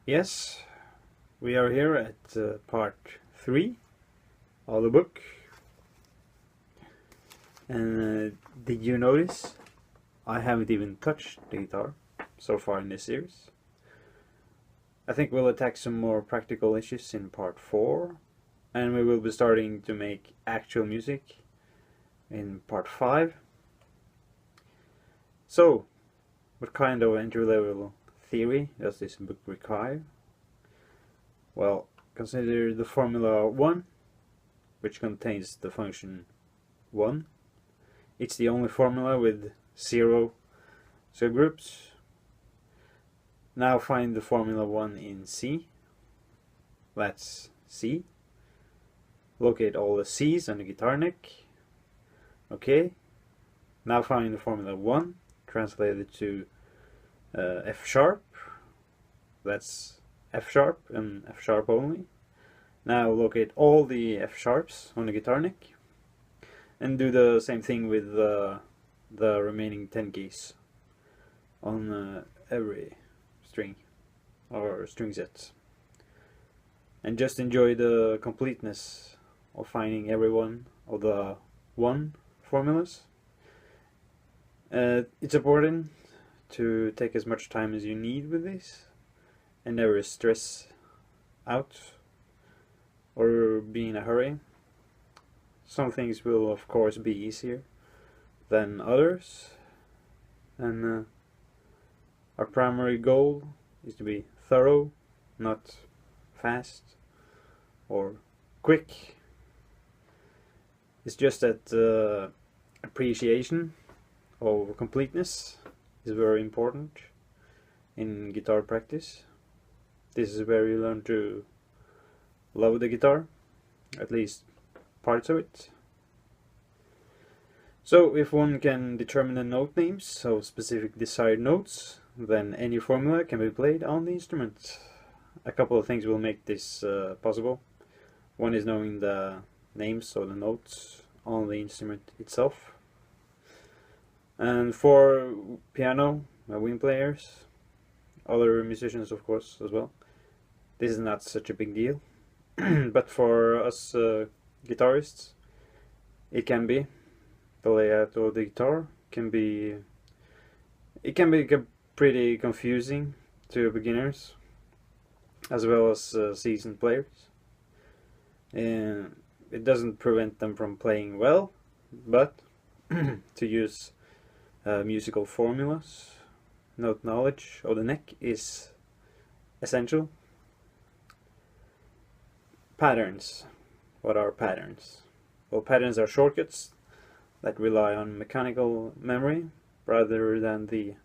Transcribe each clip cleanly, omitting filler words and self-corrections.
Yes, we are here at part 3 of the book. And did you notice I haven't even touched the guitar so far in this series? I think we'll attack some more practical issues in part 4, and we will be starting to make actual music in part 5. So, what kind of entry-level theory does this book require? Well, consider the formula 1, which contains the function 1. It's the only formula with 0 subgroups. Now find the formula 1 in C. That's C. Locate all the C's on the guitar neck. Okay. Now find the formula 1, translated to F sharp. That's F sharp and F sharp only. Now locate all the F sharps on the guitar neck. And do the same thing with the remaining 10 keys on every string or string set. And just enjoy the completeness of finding every one of the 1 formulas. It's important to take as much time as you need with this and never stress out or be in a hurry. Some things will of course be easier than others, and our primary goal is to be thorough, not fast or quick. It's just that appreciation of completeness is very important in guitar practice. This is where you learn to love the guitar, at least parts of it. So if one can determine the note names of specific desired notes, then any formula can be played on the instrument. A couple of things will make this possible. One is knowing the names of the notes on the instrument itself. And for piano, wind players, other musicians of course as well, this is not such a big deal. But for us guitarists, it can be. The layout of the guitar can be pretty confusing to beginners as well as seasoned players. And it doesn't prevent them from playing well, but to use musical formulas, note knowledge of the neck is essential. Patterns. What are patterns? Well, patterns are shortcuts that rely on mechanical memory rather than the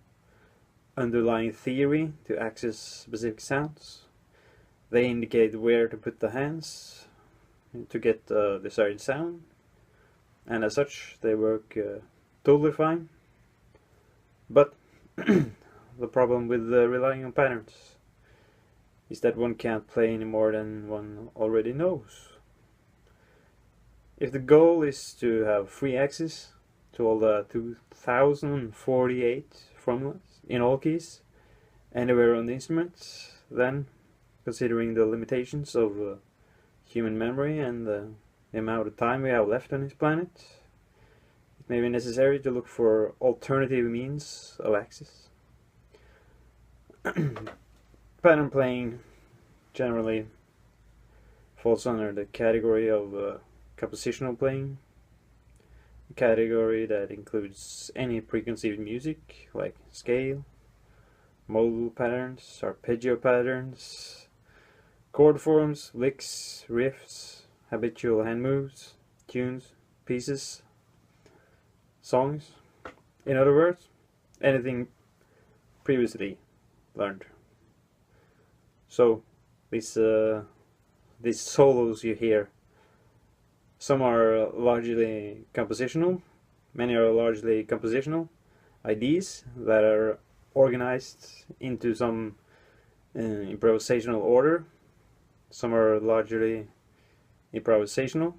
underlying theory to access specific sounds. They indicate where to put the hands to get the desired sound, and as such they work totally fine. But the problem with relying on patterns is that one can't play any more than one already knows. If the goal is to have free access to all the 2048 formulas in all keys anywhere on the instrument, then, considering the limitations of human memory and the amount of time we have left on this planet, it may be necessary to look for alternative means of access. Pattern playing generally falls under the category of compositional playing, a category that includes any preconceived music like scale, modal patterns, arpeggio patterns, chord forms, licks, riffs, habitual hand moves, tunes, pieces, songs. In other words, anything previously learned. So these solos you hear, some are largely compositional, many are largely compositional ideas that are organized into some improvisational order. Some are largely improvisational,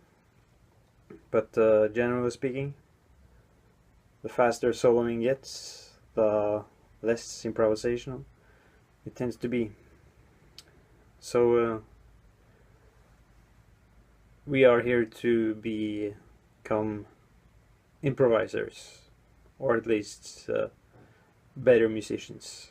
but generally speaking, the faster soloing gets, the less improvisational it tends to be. So we are here to become improvisers, or at least better musicians.